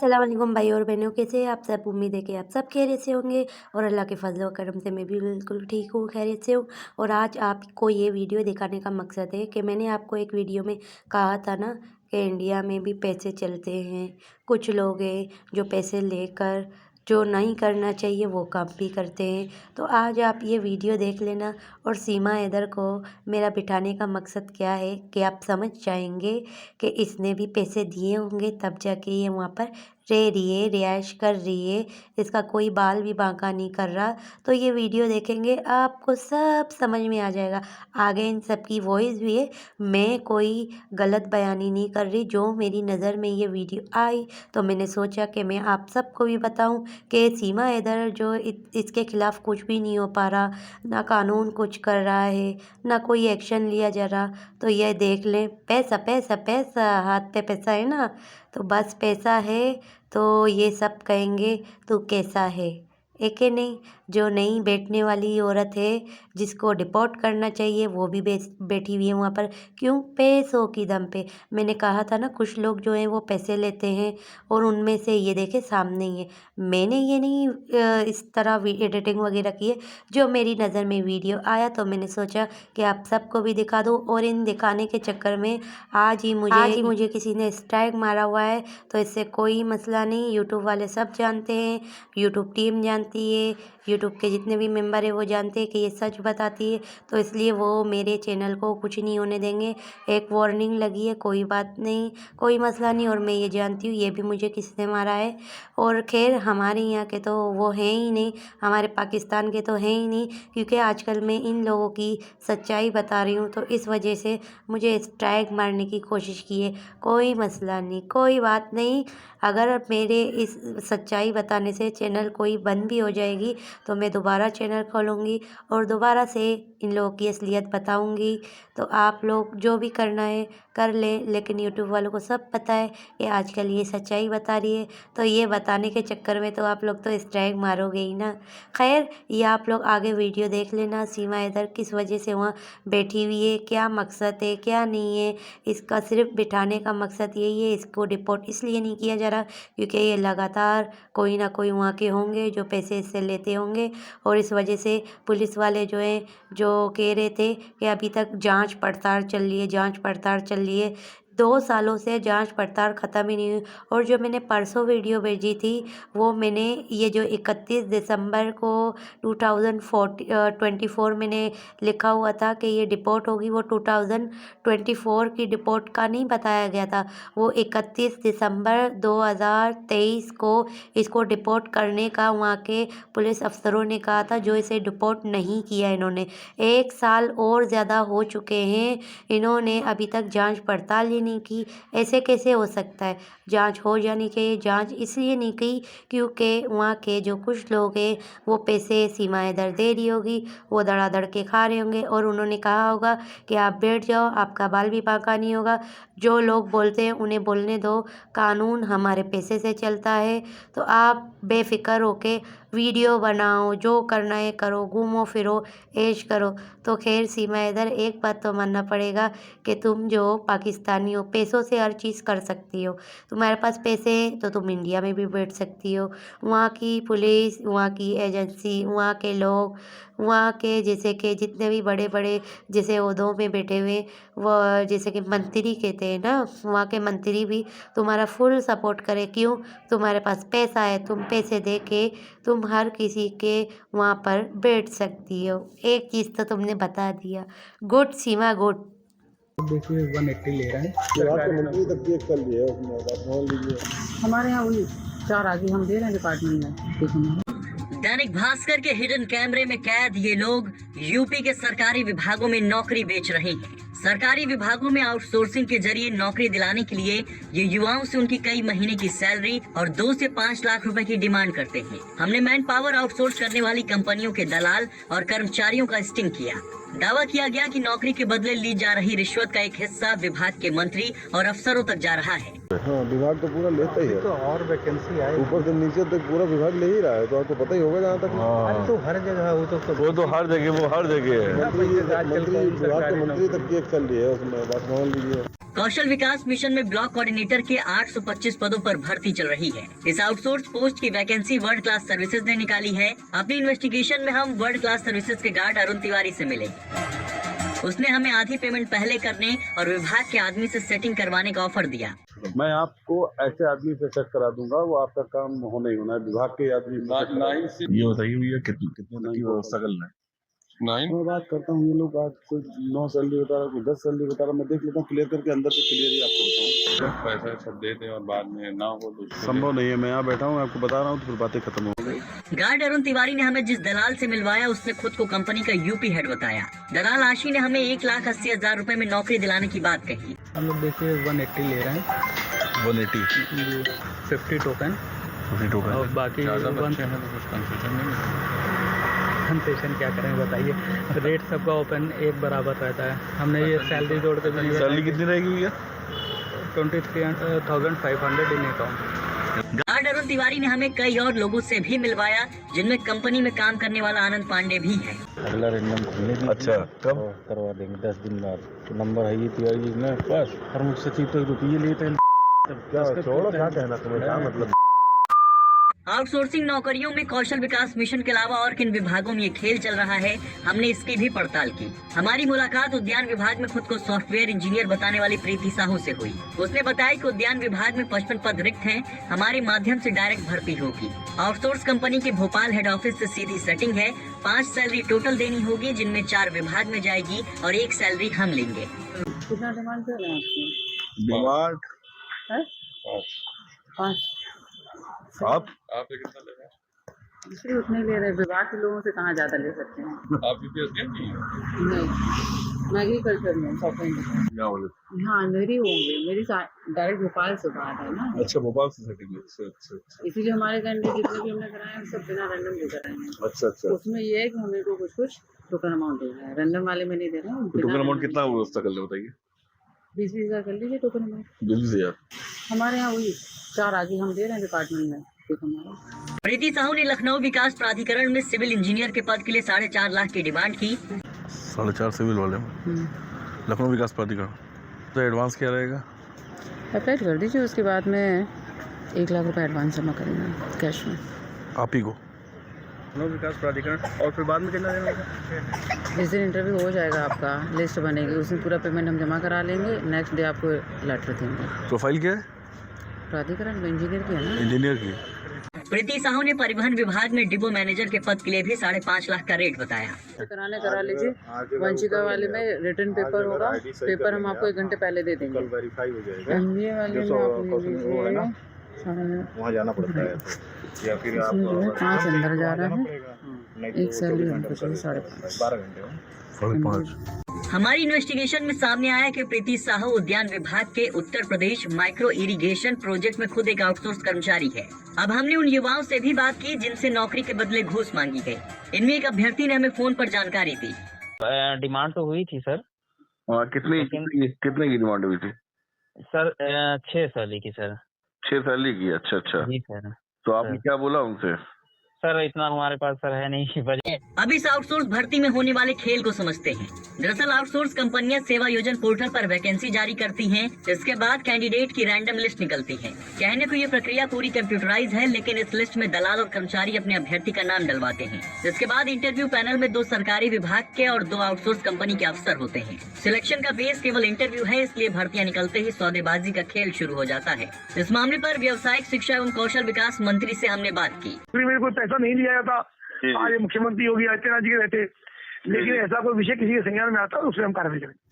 अस्सलाम वालेकुम भाई और बहनों, कैसे हैं आप सब। उम्मीद है कि आप सब खैरियत से होंगे और अल्लाह के फजल व करम से मैं भी बिल्कुल ठीक हूँ, खैरियत से हूँ। और आज आपको ये वीडियो दिखाने का मकसद है कि मैंने आपको एक वीडियो में कहा था ना कि इंडिया में भी पैसे चलते हैं। कुछ लोग हैं जो पैसे लेकर जो नहीं करना चाहिए वो काम भी करते हैं। तो आज आप ये वीडियो देख लेना। और सीमा हैदर को मेरा बिठाने का मकसद क्या है कि आप समझ जाएंगे कि इसने भी पैसे दिए होंगे तब जाके ये वहाँ पर रह रही है, रिहाइश कर रही है। इसका कोई बाल भी बांका नहीं कर रहा। तो ये वीडियो देखेंगे आपको सब समझ में आ जाएगा। आगे इन सब की वॉइस भी है, मैं कोई गलत बयानी नहीं कर रही। जो मेरी नज़र में ये वीडियो आई तो मैंने सोचा कि मैं आप सबको भी बताऊं कि सीमा हैदर जो इसके ख़िलाफ़ कुछ भी नहीं हो पा रहा, ना कानून कुछ कर रहा है, ना कोई एक्शन लिया जा रहा। तो ये देख लें, पैसा पैसा पैसा, हाथ पे पैसा है ना, तो बस पैसा है तो ये सब कहेंगे तू कैसा है कि नहीं। जो नहीं बैठने वाली औरत है जिसको डिपोर्ट करना चाहिए वो भी बैठी हुई है वहाँ पर। क्यों? पैसों की दम पे। मैंने कहा था ना कुछ लोग जो हैं वो पैसे लेते हैं और उनमें से ये देखे सामने ही है। मैंने ये नहीं इस तरह एडिटिंग वगैरह की है, जो मेरी नज़र में वीडियो आया तो मैंने सोचा कि आप सबको भी दिखा दूँ। और इन दिखाने के चक्कर में आज ही मुझे किसी ने स्ट्राइक मारा हुआ है। तो इससे कोई मसला नहीं, यूट्यूब वाले सब जानते हैं, यूट्यूब टीम जानती है, यूट्यूब के जितने भी मेंबर हैं वो जानते हैं कि ये सच बताती है। तो इसलिए वो मेरे चैनल को कुछ नहीं होने देंगे। एक वार्निंग लगी है, कोई बात नहीं, कोई मसला नहीं। और मैं ये जानती हूँ ये भी मुझे किसने मारा है। और खैर हमारे यहाँ के तो वो हैं ही नहीं, हमारे पाकिस्तान के तो हैं ही नहीं, क्योंकि आजकल मैं इन लोगों की सच्चाई बता रही हूँ तो इस वजह से मुझे स्ट्राइक मारने की कोशिश की है। कोई मसला नहीं, कोई बात नहीं। अगर मेरे इस सच्चाई बताने से चैनल कोई बंद भी हो जाएगी तो मैं दोबारा चैनल खोलूँगी और दोबारा से इन लोगों की असलियत बताऊँगी। तो आप लोग जो भी करना है कर लें, लेकिन यूट्यूब वालों को सब पता है कि आजकल ये सच्चाई बता रही है। तो ये बताने के चक्कर में तो आप लोग तो स्ट्राइक मारोगे ही ना। खैर ये आप लोग आगे वीडियो देख लेना। सीमा हैदर किस वजह से वहाँ बैठी हुई है, क्या मकसद है क्या नहीं है, इसका सिर्फ बिठाने का मकसद यही है। इसको डिपोर्ट इसलिए नहीं किया जा रहा क्योंकि ये लगातार कोई ना कोई वहाँ के होंगे जो पैसे इससे लेते होंगे। और इस वजह से पुलिस वाले जो हैं जो कह रहे थे कि अभी तक जांच पड़ताल चल रही है, जांच पड़ताल चल रही है। 2 सालों से जांच पड़ताल ख़त्म ही नहीं हुई। और जो मैंने परसों वीडियो भेजी थी वो मैंने ये जो 31 दिसंबर को 2024 मैंने लिखा हुआ था कि ये डिपोर्ट होगी, वो 2024 की डिपोर्ट का नहीं बताया गया था। वो 31 दिसंबर 2023 को इसको डिपोर्ट करने का वहाँ के पुलिस अफसरों ने कहा था, जो इसे डिपोर्ट नहीं किया इन्होंने। 1 साल और ज़्यादा हो चुके हैं, इन्होंने अभी तक जांच पड़ताल ही नहीं की। ऐसे कैसे हो सकता है? जांच हो जानी चाहिए। जांच इसलिए नहीं की क्योंकि वहाँ के जो कुछ लोग हैं वो पैसे सीमा हैदर दे रही होगी, वो धड़ाधड़ के खा रहे होंगे और उन्होंने कहा होगा कि आप बैठ जाओ, आपका बाल भी बांका नहीं होगा। जो लोग बोलते हैं उन्हें बोलने दो, कानून हमारे पैसे से चलता है। तो आप बेफिक्र होके वीडियो बनाओ, जो करना है करो, घूमो फिरो, ऐश करो। तो खैर सीमा हैदर एक बात तो मानना पड़ेगा कि तुम जो पाकिस्तानी हो, पैसों से हर चीज़ कर सकती हो। तुम्हारे पास पैसे हैं तो तुम इंडिया में भी बैठ सकती हो। वहाँ की पुलिस, वहाँ की एजेंसी, वहाँ के लोग, वहाँ के जैसे कि जितने भी बड़े बड़े जैसे ओहदों में बैठे हुए, वो जैसे कि मंत्री कहते हैं ना, वहाँ के मंत्री भी तुम्हारा फुल सपोर्ट करे। क्यों? तुम्हारे पास पैसा है, तुम पैसे दे के तुम हर किसी के वहाँ पर बैठ सकती हो। एक चीज़ तो तुमने बता दिया। गुड सीमा, गुड। देखिए 180 ले रहे हैं। विभाग के मंत्री तक चेक कर लिए उसमें, आप मान लीजिए। हमारे यहाँ वही 4 आगे हम दे रहे हैं डिपार्टमेंट में। देखो दैनिक भास्कर के हिडन कैमरे में कैद ये लोग यूपी के सरकारी विभागों में नौकरी बेच रहे हैं। सरकारी विभागों में आउटसोर्सिंग के जरिए नौकरी दिलाने के लिए ये युवाओं से उनकी कई महीने की सैलरी और 2 से 5 लाख रुपए की डिमांड करते हैं। हमने मैन पावर आउटसोर्स करने वाली कंपनियों के दलाल और कर्मचारियों का स्टिंग किया। दावा किया गया कि नौकरी के बदले ली जा रही रिश्वत का एक हिस्सा विभाग के मंत्री और अफसरों तक जा रहा है। हाँ, विभाग तो पूरा लेता ही है। तो और वैकेंसी आए, ऊपर से नीचे तक पूरा विभाग ले ही रहा है, तो आपको पता ही होगा जहाँ तक। अरे तो हर जगह वो तो हर जगह, वो हर जगह है। मंत्री विभाग के मंत्री तक चेक कर लिए उसमें, बात मान लीजिए। कौशल विकास मिशन में ब्लॉक कोऑर्डिनेटर के 825 पदों पर भर्ती चल रही है। इस आउटसोर्स पोस्ट की वैकेंसी वर्ल्ड क्लास सर्विसेज ने निकाली है। अपनी इन्वेस्टिगेशन में हम वर्ल्ड क्लास सर्विसेज के गार्ड अरुण तिवारी से मिले। उसने हमें आधी पेमेंट पहले करने और विभाग के आदमी से सेटिंग करवाने का ऑफर दिया। मैं आपको ऐसे आदमी से सेट करा दूंगा, वो आपका काम होना ही होना है। विभाग के आदमी ये बताइए भैया कितने की व्यवस्था कर रहे हैं? मैं बात करता हूँ, ये लोग आज कोई 9 सैलरी बता रहा, कोई 10 सैलरी बता रहा। मैं देख लेता हूँ, क्लियर करके अंदर से क्लियर ही आपको बताऊँ। पैसा सब दे दें और बाद में ना हो तो संभव नहीं है। मैं यहाँ बैठा हूँ, आपको बता रहा हूँ, तो फिर बातें खत्म हो गई। गार्ड अरुण तिवारी ने हमें जिस दलाल से मिलवाया उसने खुद को कंपनी का यूपी हेड बताया। दलाल आशी ने हमें 1,80,000 रुपए में नौकरी दिलाने की बात कही। हम लोग देखिए 180 ले रहे हैं, 180 50 टोकन 50 टोकन और बाकी ज़्यादा बच्चे हैं तो कुछ कंसेशन नहीं। कंसेशन क्या करें बताइए, रेट सबका ओपन एक बराबर रहता है। हमने ये सैलरी जोड़ के भी सैलरी कितनी रहेगी भैया? 23,500 इन अकाउंट। गार्ड अरुण तिवारी ने हमें कई और लोगों से भी मिलवाया, जिनमें कंपनी में काम करने वाला आनंद पांडे भी है। अगला रैंडम खुलने की अच्छा, कब करवा देंगे 10 दिन बाद। तो नंबर है ये तिवारी जी ने पास, और मुझसे 30 रुपये लेते हैं। क्या छोड़ो, क्या कहना तुम्हें, क्या मतलब। आउटसोर्सिंग नौकरियों में कौशल विकास मिशन के अलावा और किन विभागों में ये खेल चल रहा है, हमने इसकी भी पड़ताल की। हमारी मुलाकात उद्यान विभाग में खुद को सॉफ्टवेयर इंजीनियर बताने वाली प्रीति साहू से हुई। उसने बताया कि उद्यान विभाग में 55 पद रिक्त हैं, हमारे माध्यम से डायरेक्ट भर्ती होगी। आउटसोर्स कंपनी के भोपाल हेड ऑफिस से सीधी सेटिंग है। 5 सैलरी टोटल देनी होगी, जिनमें 4 विभाग में जाएगी और 1 सैलरी हम लेंगे। कितना डिमांड कर रहे हैं आपकी? डिमांड है 5। आपसे कितना ले रहे हैं? इसलिए उतने ले रहे हैं, विभाग के लोगों से कहाँ ज़्यादा ले सकते हैं। आप यूपीएससी की नहीं, मैं एग्रीकल्चर में सॉफ्टवेयर। क्या बोले? हाँ मेरी होंगे, मेरी डायरेक्ट भोपाल से बात है ना, अच्छा, भोपाल से सेटिंग। अच्छा इसीलिए हमारे कैंडिडेट जितने भी हमने कराए हैं सब बिना रैंडम दे कराए हैं। अच्छा। उसमें ये है कि हमें को कुछ टोकन अमाउंट दे रहा है, रैंडम वाले में नहीं दे रहे हैं। टोकन अमाउंट कितना व्यवस्था कर ले बताइए? 20,000 कर लीजिए टोकन अमाउंट। 20,000। हमारे यहाँ वही 4 आगे हम दे रहे हैं डिपार्टमेंट में। प्रीति साहू ने लखनऊ विकास प्राधिकरण में सिविल इंजीनियर के पद के लिए 4.5 लाख की डिमांड की। 4.5 सिविल वाले में लखनऊ विकास प्राधिकरण। तो एडवांस क्या रहेगा? अप्लाई कर दीजिए, उसके बाद में 1 लाख रुपए एडवांस जमा करेंगे कैश में आप ही को। लखनऊ विकास प्राधिकरण, और फिर बाद में कितना देना होगा? जिस दिन इंटरव्यू हो जाएगा आपका, लिस्ट बनेगी, उस दिन पूरा पेमेंट हम जमा करा लेंगे। नेक्स्ट डे आपको लेटर देंगे। प्रोफाइल क्या है? प्राधिकरण में इंजीनियर की है ना। इंजीनियर की। प्रीति साहू ने परिवहन विभाग में डिपो मैनेजर के पद के लिए भी 5.5 लाख का रेट बताया। करा लीजिए। वंशिका वाले में रिटर्न पेपर होगा, पेपर हम आपको 1 घंटे पहले दे देंगे। वेरीफाई हो जाएगा, MBA वाले में आप ले लीजिए, वहाँ जाना पड़ता है या फिर आप 5 अंदर जा रहा है। 1 सैलरी हमको चाहिए 5.5। 12 घंटे 5.5। हमारी इन्वेस्टिगेशन में सामने आया कि प्रीति साहू उद्यान विभाग के Uttar Pradesh micro irrigation project में खुद एक आउटसोर्स कर्मचारी है। अब हमने उन युवाओं से भी बात की जिनसे नौकरी के बदले घूस मांगी गई। इनमें एक अभ्यर्थी ने हमें फोन पर जानकारी दी। डिमांड तो हुई थी सर। कितनी की डिमांड हुई थी सर 6 सैलरी की सर। 6 सैलरी की। अच्छा। जी सर। तो आपने क्या बोला उनसे? सर इतना हमारे पास सर है नहीं बजट। अब इस आउटसोर्स भर्ती में होने वाले खेल को समझते हैं। दरअसल आउटसोर्स कंपनियां सेवा योजन पोर्टल पर वैकेंसी जारी करती हैं, इसके बाद कैंडिडेट की रैंडम लिस्ट निकलती है। कहने को ये प्रक्रिया पूरी कंप्यूटराइज है, लेकिन इस लिस्ट में दलाल और कर्मचारी अपने अभ्यर्थी का नाम डलवाते हैं। इसके बाद इंटरव्यू पैनल में 2 सरकारी विभाग के और 2 आउटसोर्स कंपनी के अफसर होते हैं। सिलेक्शन का बेस केवल इंटरव्यू है, इसलिए भर्तियां निकलते ही सौदेबाजी का खेल शुरू हो जाता है। इस मामले पर व्यावसायिक शिक्षा एवं कौशल विकास मंत्री से हमने बात की। मेरे को पैसा नहीं दिया जाता, आज मुख्यमंत्री योगी आदित्यनाथ जी के रहते, लेकिन ऐसा कोई विषय किसी के संज्ञान में आता है उसमें हम कार्रवाई करेंगे।